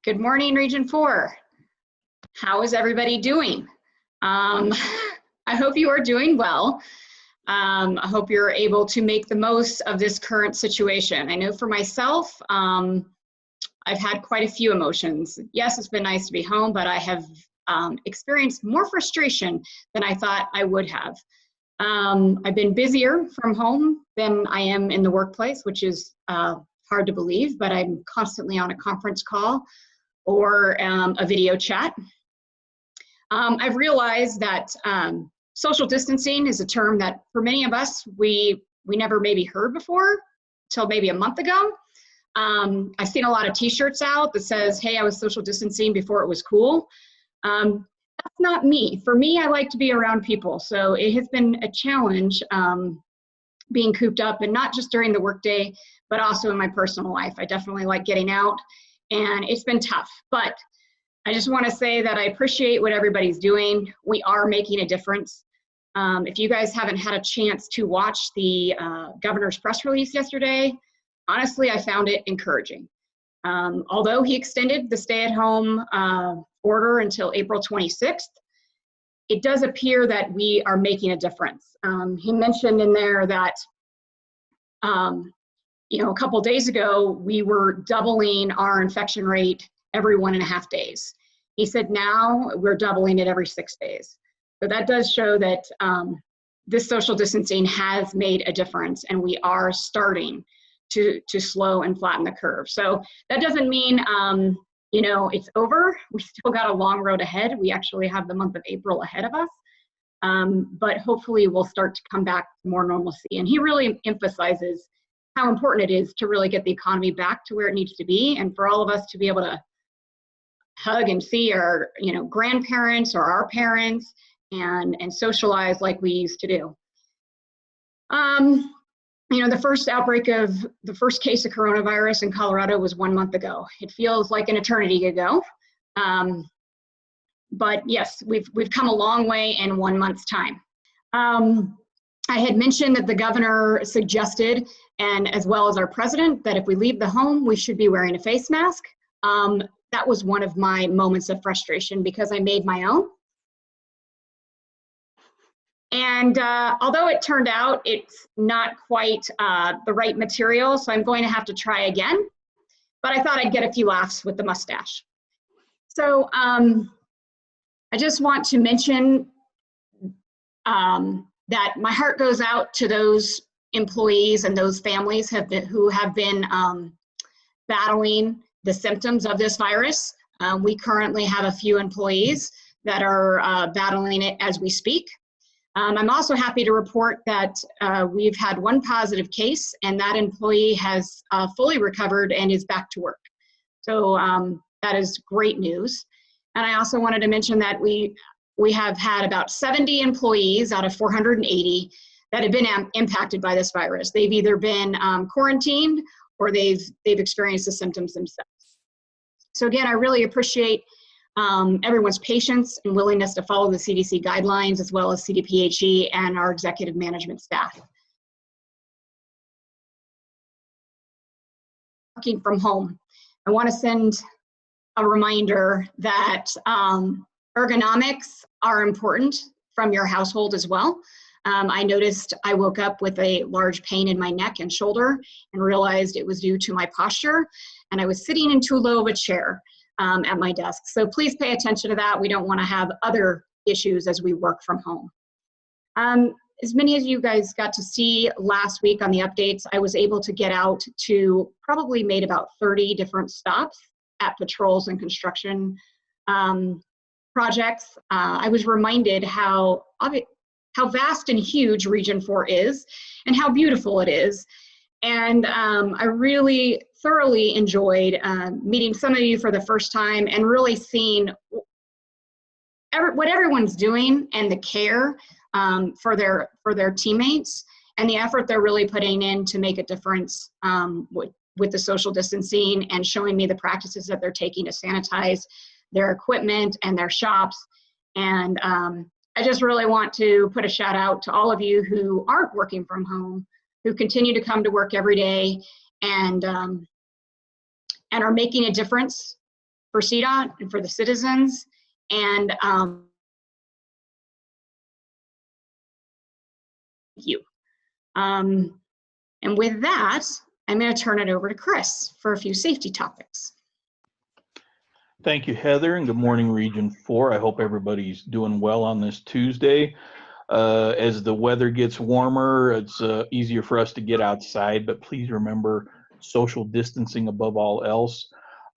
Good morning, Region 4. How is everybody doing? I hope you are doing well. I hope you're able to make the most of this current situation. I know for myself, I've had quite a few emotions. Yes, it's been nice to be home, but I have experienced more frustration than I thought I would have. I've been busier from home than I am in the workplace, which is hard to believe, but I'm constantly on a conference call or a video chat. I've realized that social distancing is a term that for many of us, we never maybe heard before till maybe a month ago. I've seen a lot of t-shirts out that says, hey, I was social distancing before it was cool. That's not me. For me, I like to be around people. So it has been a challenge being cooped up, and not just during the workday, but also in my personal life. I definitely like getting out, and it's been tough. But I just want to say that I appreciate what everybody's doing. We are making a difference. If you guys haven't had a chance to watch the governor's press release yesterday, honestly, I found it encouraging. Although he extended the stay-at-home order until April 26th, it does appear that we are making a difference. He mentioned in there that, a couple of days ago, we were doubling our infection rate every 1.5 days. He said now we're doubling it every 6 days. So that does show that this social distancing has made a difference, and we are starting to slow and flatten the curve. So that doesn't mean, it's over. We still got a long road ahead. We actually have the month of April ahead of us. But hopefully we'll start to come back to more normalcy. And he really emphasizes how important it is to really get the economy back to where it needs to be, and for all of us to be able to hug and see our, grandparents or our parents and socialize like we used to do. The first outbreak of the first case of coronavirus in Colorado was 1 month ago. It feels like an eternity ago. But yes, we've come a long way in 1 month's time. I had mentioned that the governor suggested, and as well as our president, that if we leave the home, we should be wearing a face mask. That was one of my moments of frustration because I made my own. And although it turned out it's not quite the right material, so I'm going to have to try again. But I thought I'd get a few laughs with the mustache. So I just want to mention that my heart goes out to those employees and those families who have been battling the symptoms of this virus. We currently have a few employees that are battling it as we speak. I'm also happy to report that we've had one positive case, and that employee has fully recovered and is back to work. So that is great news. And I also wanted to mention that we have had about 70 employees out of 480 that have been impacted by this virus. They've either been quarantined or they've experienced the symptoms themselves. So again, I really appreciate everyone's patience and willingness to follow the CDC guidelines, as well as CDPHE and our executive management staff. Working from home, I want to send a reminder that ergonomics are important from your household as well. I noticed I woke up with a large pain in my neck and shoulder and realized it was due to my posture, and I was sitting in too low of a chair at my desk. So please pay attention to that. We don't want to have other issues as we work from home. As many as you guys got to see last week on the updates, I was able to get out to probably made about 30 different stops at patrols and construction projects. I was reminded how vast and huge Region 4 is and how beautiful it is. And I really thoroughly enjoyed meeting some of you for the first time and really seeing what everyone's doing and the care for their teammates and the effort they're really putting in to make a difference with the social distancing, and showing me the practices that they're taking to sanitize their equipment and their shops. And I just really want to put a shout out to all of you who aren't working from home, who continue to come to work every day and are making a difference for CDOT and for the citizens. And thank you. And with that, I'm going to turn it over to Chris for a few safety topics. Thank you, Heather, and good morning, Region 4. I hope everybody's doing well on this Tuesday. As the weather gets warmer, it's easier for us to get outside, but please remember social distancing above all else.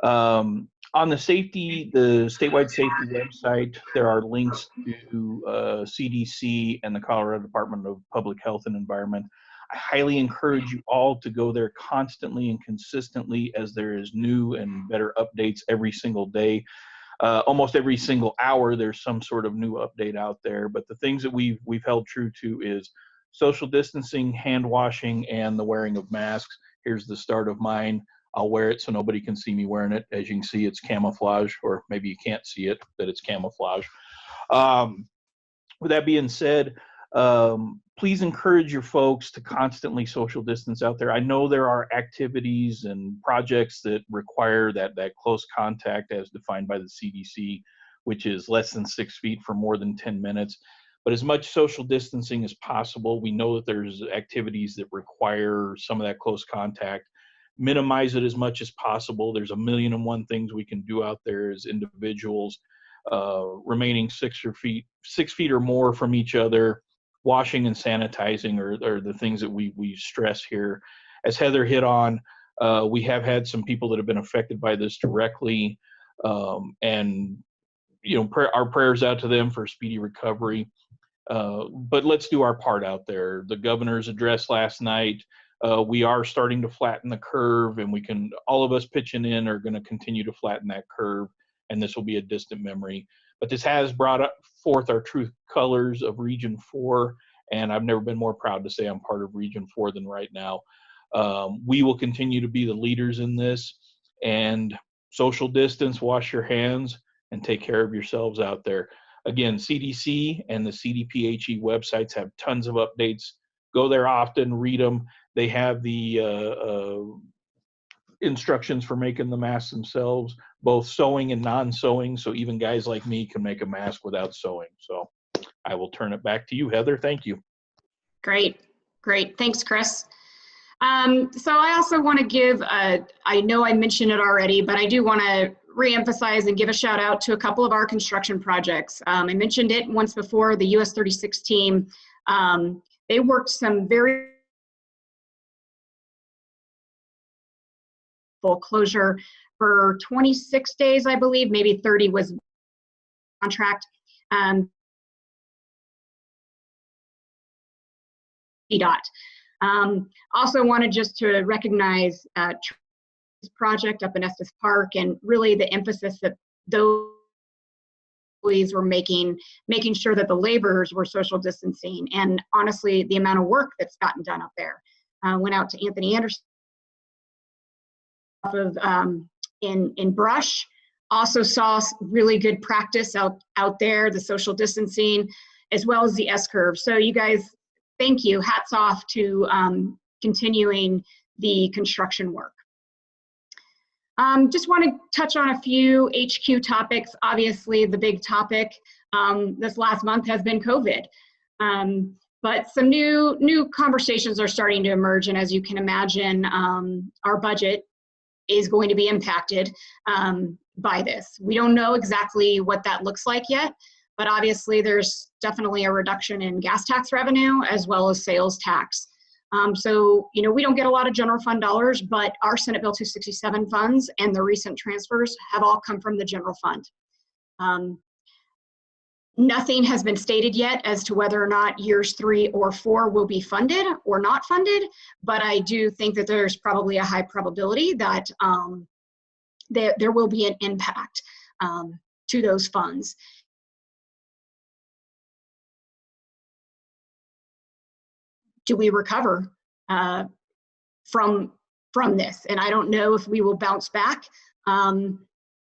On the statewide safety website, there are links to CDC and the Colorado Department of Public Health and Environment. I highly encourage you all to go there constantly and consistently, as there is new and better updates every single day. Almost every single hour, there's some sort of new update out there. But the things that we've held true to is social distancing, hand washing, and the wearing of masks. Here's the start of mine. I'll wear it so nobody can see me wearing it. As you can see, it's camouflage, or maybe you can't see it, but it's camouflage. With that being said, please encourage your folks to constantly social distance out there. I know there are activities and projects that require that close contact as defined by the CDC, which is less than 6 feet for more than 10 minutes. But as much social distancing as possible, we know that there's activities that require some of that close contact. Minimize it as much as possible. There's a million and one things we can do out there as individuals, remaining 6 feet or more from each other. Washing and sanitizing are the things that we stress here. As Heather hit on, we have had some people that have been affected by this directly, and our prayers out to them for speedy recovery. But let's do our part out there. The governor's address last night, we are starting to flatten the curve, and all of us pitching in are going to continue to flatten that curve, and this will be a distant memory. But this has brought forth our true colors of Region 4, and I've never been more proud to say I'm part of Region 4 than right now. We will continue to be the leaders in this, and social distance, wash your hands, and take care of yourselves out there. Again, CDC and the CDPHE websites have tons of updates. Go there often, read them. They have the instructions for making the masks themselves, both sewing and non-sewing, so even guys like me can make a mask without sewing. So I will turn it back to you, Heather. Thank you. Great. Thanks, Chris. So I also want to give, I know I mentioned it already, but I do want to reemphasize and give a shout out to a couple of our construction projects. I mentioned it once before, the US 36 team. They worked some very full closure for 26 days, I believe, maybe 30 was contract. CDOT. Also wanted just to recognize this project up in Estes Park, and really the emphasis that those employees were making sure that the laborers were social distancing, and honestly, the amount of work that's gotten done up there. Went out to Anthony Anderson in Brush. Also saw really good practice out there, the social distancing, as well as the S-curve. So you guys, thank you. Hats off to continuing the construction work. Just want to touch on a few HQ topics. Obviously, the big topic this last month has been COVID. But some new conversations are starting to emerge, and as you can imagine, our budget is going to be impacted by this. We don't know exactly what that looks like yet, but obviously there's definitely a reduction in gas tax revenue as well as sales tax. So, we don't get a lot of general fund dollars, but our Senate Bill 267 funds and the recent transfers have all come from the general fund. Nothing has been stated yet as to whether or not years 3 or 4 will be funded or not funded, but I do think that there's probably a high probability that there will be an impact to those funds. Do we recover from this? And I don't know if we will bounce back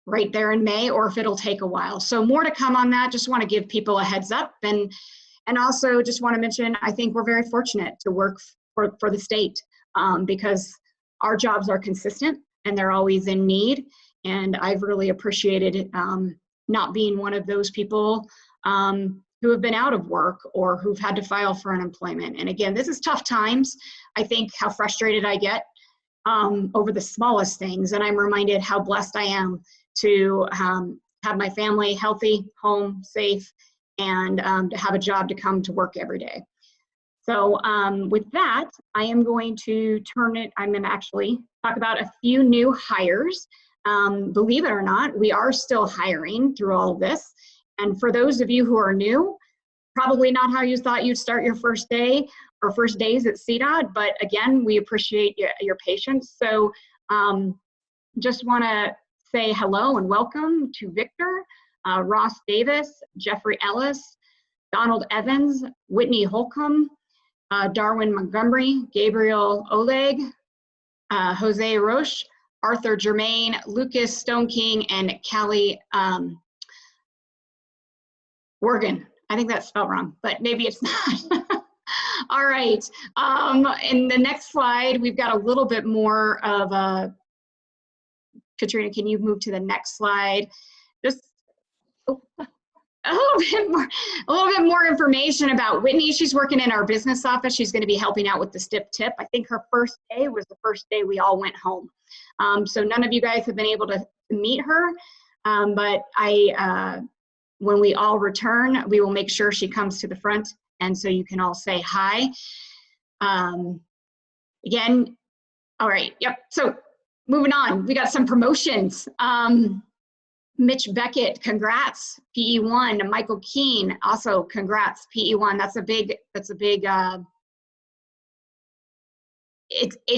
right there in May, or if it'll take a while. So more to come on that. Just want to give people a heads up, and also just want to mention, I think we're very fortunate to work for the state because our jobs are consistent and they're always in need. And I've really appreciated not being one of those people who have been out of work or who've had to file for unemployment. And again, this is tough times. I think how frustrated I get over the smallest things. And I'm reminded how blessed I am to have my family healthy, home, safe, and to have a job to come to work every day. So with that, I am going to I'm going to actually talk about a few new hires. Believe it or not, we are still hiring through all of this. And for those of you who are new, probably not how you thought you'd start your first day or first days at CDOT, but again, we appreciate your patience. So just want to say hello and welcome to Victor, Ross Davis, Jeffrey Ellis, Donald Evans, Whitney Holcomb, Darwin Montgomery, Gabriel Oleg, Jose Roche, Arthur Germain, Lucas Stone King, and Callie Worgan. I think that's spelled wrong, but maybe it's not. All right. In the next slide, we've got a little bit more of a, Katrina, can you move to the next slide? Just a little bit more information about Whitney. She's working in our business office. She's going to be helping out with the STIP tip. I think her first day was the first day we all went home. So none of you guys have been able to meet her, but when we all return, we will make sure she comes to the front, and so you can all say hi. Again, all right, yep, so moving on, we got some promotions. Mitch Beckett, congrats, PE1. Michael Keene, also congrats, PE1. That's a big it's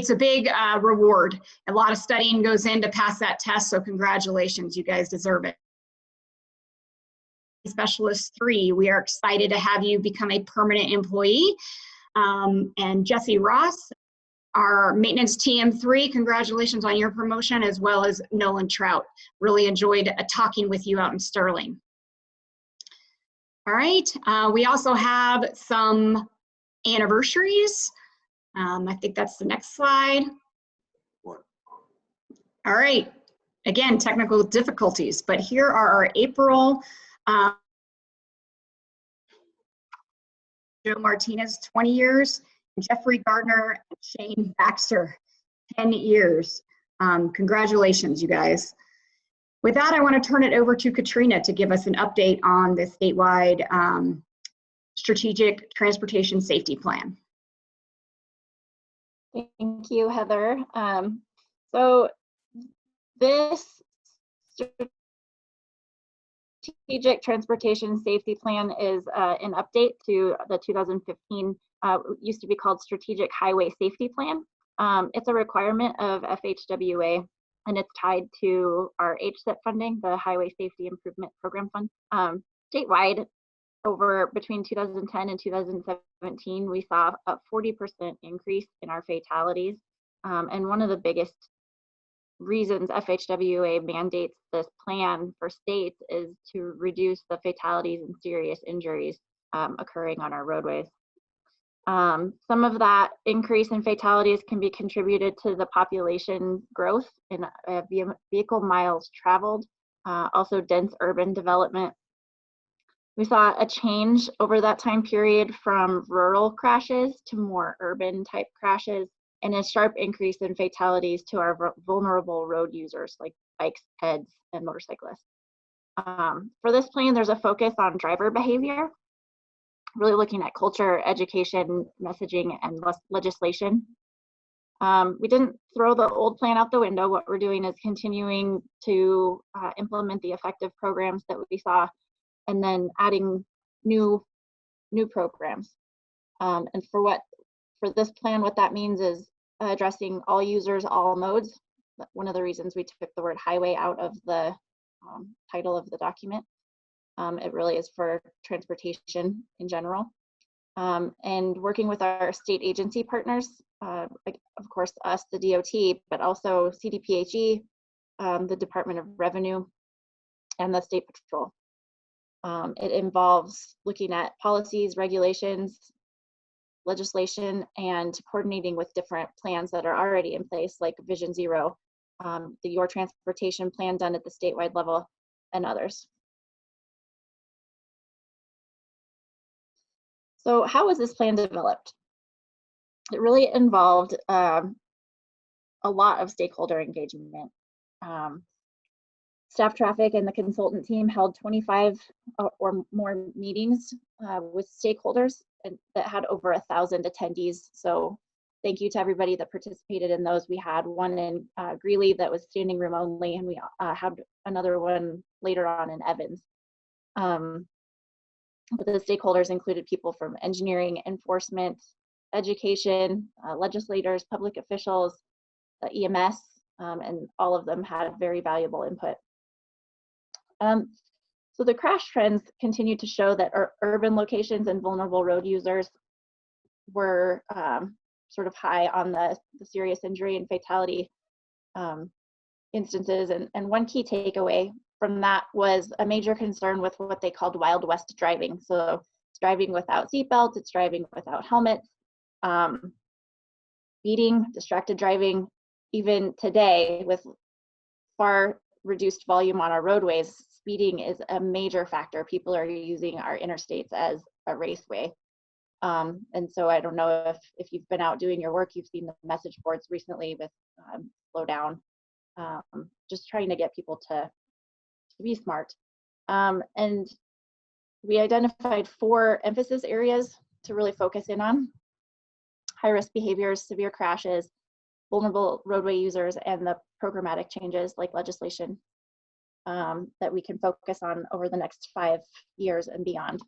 a big reward. A lot of studying goes in to pass that test, so congratulations, you guys deserve it. Specialist 3, we are excited to have you become a permanent employee. And Jesse Ross, our maintenance TM3, congratulations on your promotion, as well as Nolan Trout. Really enjoyed talking with you out in Sterling. All right, we also have some anniversaries. I think that's the next slide. All right, again, technical difficulties, but here are our April Joe Martinez, 20 years, and Jeffrey Gardner and Shane Baxter, 10 years. Congratulations, you guys. With that, I want to turn it over to Katrina to give us an update on the statewide strategic transportation safety plan. Thank you, Heather. So this Strategic Transportation Safety Plan is an update to the 2015, used to be called Strategic Highway Safety Plan. It's a requirement of FHWA, and it's tied to our HSIP funding, the Highway Safety Improvement Program Fund. Statewide, between 2010 and 2017, we saw a 40% increase in our fatalities. And one of the biggest reasons FHWA mandates this plan for states is to reduce the fatalities and serious injuries occurring on our roadways. Some of that increase in fatalities can be contributed to the population growth in vehicle miles traveled, also dense urban development. We saw a change over that time period from rural crashes to more urban type crashes, and a sharp increase in fatalities to our vulnerable road users like bikes, peds, and motorcyclists. For this plan, there's a focus on driver behavior, really looking at culture, education, messaging, and legislation. We didn't throw the old plan out the window. What we're doing is continuing to implement the effective programs that we saw, and then adding new programs. And for this plan, what that means is addressing all users, all modes. One of the reasons we took the word highway out of the title of the document. It really is for transportation in general. And working with our state agency partners, like, of course, us, the DOT, but also CDPHE, the Department of Revenue, and the State Patrol. It involves looking at policies, regulations, legislation, and coordinating with different plans that are already in place, like Vision Zero, the Your Transportation Plan done at the statewide level, and others. So how was this plan developed? It really involved a lot of stakeholder engagement. Staff traffic and the consultant team held 25 or more meetings with stakeholders that had over 1,000 attendees. So thank you to everybody that participated in those. We had one in Greeley that was standing room only, and we had another one later on in Evans. But the stakeholders included people from engineering, enforcement, education, legislators, public officials, the EMS, and all of them had very valuable input. So the crash trends continue to show that urban locations and vulnerable road users were sort of high on the serious injury and fatality instances. And one key takeaway from that was a major concern with what they called Wild West driving. So it's driving without seatbelts, it's driving without helmets, speeding, distracted driving. Even today, with far reduced volume on our roadways, speeding is a major factor. People are using our interstates as a raceway. And so I don't know if you've been out doing your work, you've seen the message boards recently with slow down, just trying to get people to be smart. And we identified 4 emphasis areas to really focus in on: high-risk behaviors, severe crashes, vulnerable roadway users, and the programmatic changes like legislation that we can focus on over the next 5 years and beyond.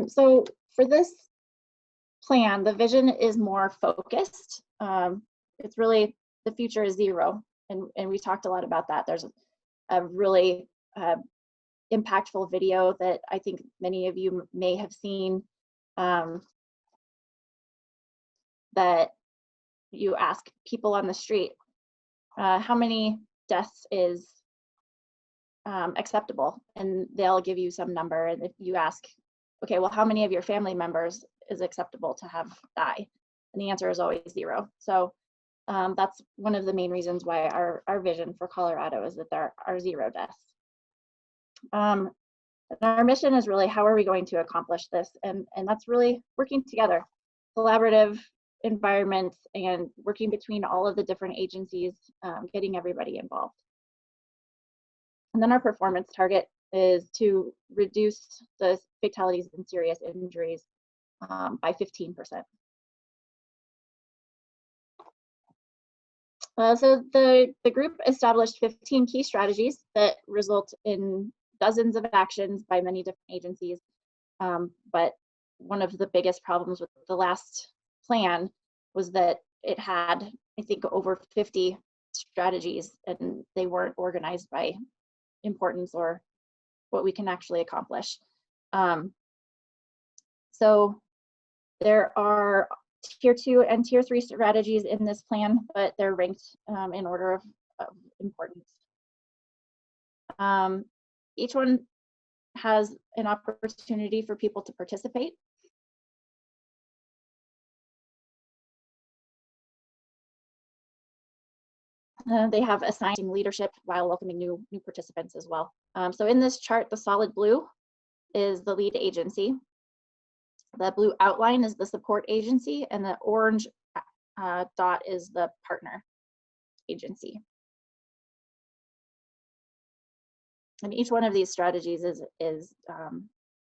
So for this plan, the vision is more focused. It's really, the future is zero, and we talked a lot about that. There's a really impactful video that I think many of you may have seen, that you ask people on the street, how many deaths is acceptable, and they'll give you some number. And if you ask, okay, well, how many of your family members is acceptable to have die? And the answer is always 0. So that's one of the main reasons why our vision for Colorado is that there are 0 deaths. And our mission is really, how are we going to accomplish this? And that's really working together, collaborative environment, and working between all of the different agencies, getting everybody involved. And then our performance target is to reduce the fatalities and serious injuries by 15%. So the group established 15 key strategies that result in dozens of actions by many different agencies. But one of the biggest problems with the last plan was that it had, I think, over 50 strategies, and they weren't organized by importance or what we can actually accomplish. So there are Tier 2 and Tier 3 strategies in this plan, but they're ranked in order of importance. Each one has an opportunity for people to participate. They have assigned leadership while welcoming new participants as well. So in this chart, the solid blue is the lead agency. The blue outline is the support agency, and the orange dot is the partner agency. And each one of these strategies is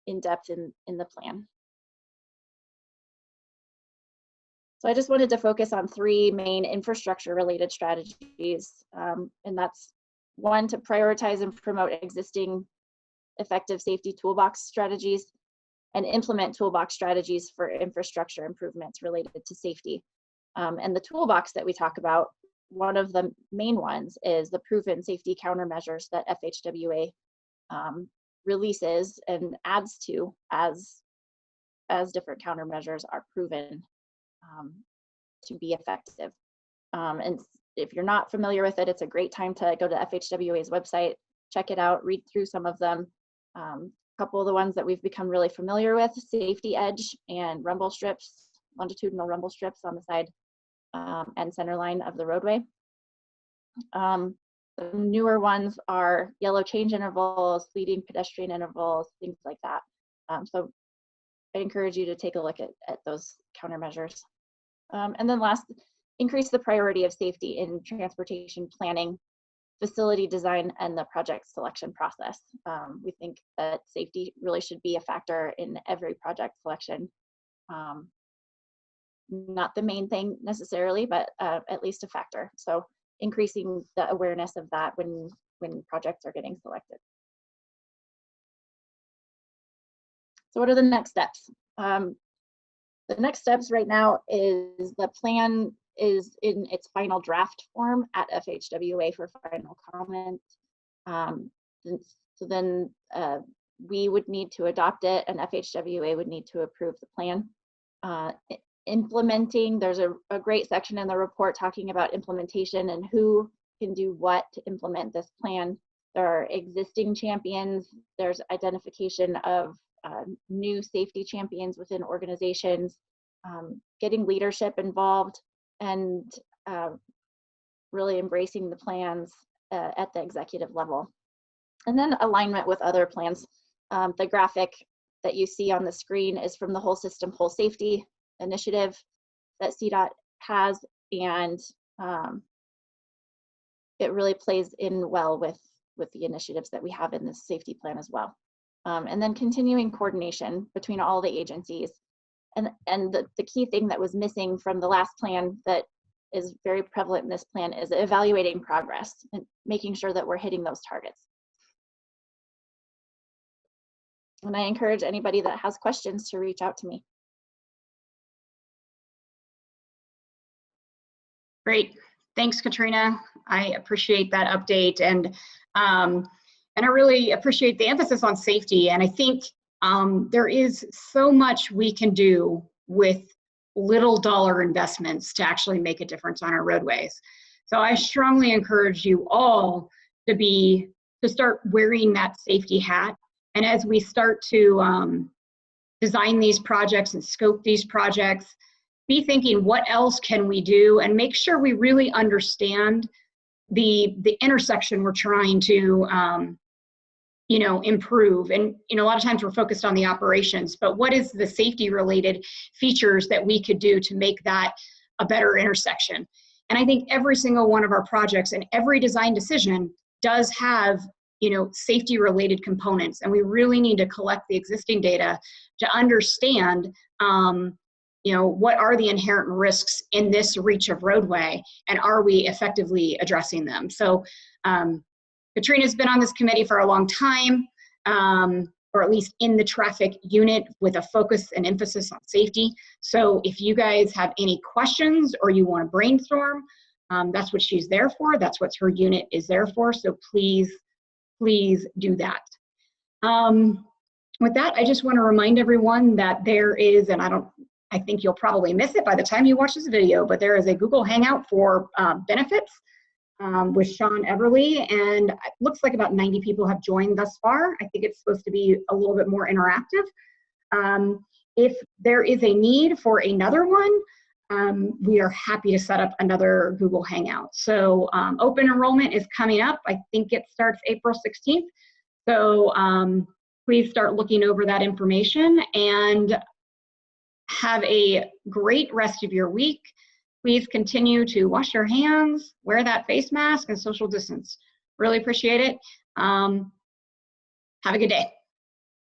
in depth in the plan. So I just wanted to focus on 3 main infrastructure related strategies, and that's 1, to prioritize and promote existing effective safety toolbox strategies and implement toolbox strategies for infrastructure improvements related to safety. And the toolbox that we talk about, one of the main ones is the proven safety countermeasures that FHWA releases and adds to as different countermeasures are proven to be effective. And if you're not familiar with it, it's a great time to go to FHWA's website, check it out, read through some of them. A couple of the ones that we've become really familiar with, Safety Edge and rumble strips, longitudinal rumble strips on the side and center line of the roadway. The newer ones are yellow change intervals, leading pedestrian intervals, things like that. So I encourage you to take a look at those countermeasures. And then last, increase the priority of safety in transportation planning, facility design, and the project selection process. We think that safety really should be a factor in every project selection. Not the main thing necessarily, but at least a factor. So increasing the awareness of that when projects are getting selected. So what are the next steps? The next steps right now is the plan is in its final draft form at FHWA for final comment. So then we would need to adopt it, and FHWA would need to approve the plan. Implementing, there's a great section in the report talking about implementation and who can do what to implement this plan. There are existing champions, there's identification of new safety champions within organizations, getting leadership involved, and really embracing the plans at the executive level. And then alignment with other plans. The graphic that you see on the screen is from the Whole System, Whole Safety initiative that CDOT has, and it really plays in well with the initiatives that we have in this safety plan as well. And then continuing coordination between all the agencies. And the key thing that was missing from the last plan that is very prevalent in this plan is evaluating progress and making sure that we're hitting those targets. And I encourage anybody that has questions to reach out to me. Great, thanks, Katrina. I appreciate that update, and I really appreciate the emphasis on safety. And I think there is so much we can do with little dollar investments to actually make a difference on our roadways. So I strongly encourage you all to start wearing that safety hat. And as we start to design these projects and scope these projects, be thinking, what else can we do, and make sure we really understand the intersection we're trying to improve. And a lot of times we're focused on the operations, but what is the safety related features that we could do to make that a better intersection? And I think every single one of our projects and every design decision does have safety related components, and we really need to collect the existing data to understand what are the inherent risks in this reach of roadway, and are we effectively addressing them? So Katrina's been on this committee for a long time, or at least in the traffic unit with a focus and emphasis on safety. So if you guys have any questions or you want to brainstorm, that's what she's there for. That's what her unit is there for. So please do that. With that, I just want to remind everyone that there is, and I think you'll probably miss it by the time you watch this video, but there is a Google Hangout for benefits with Sean Everly, and it looks like about 90 people have joined thus far. I think it's supposed to be a little bit more interactive. If there is a need for another one, we are happy to set up another Google Hangout. So open enrollment is coming up. I think it starts April 16th. So please start looking over that information, and have a great rest of your week. Please continue to wash your hands, wear that face mask, and social distance. Really appreciate it. Have a good day.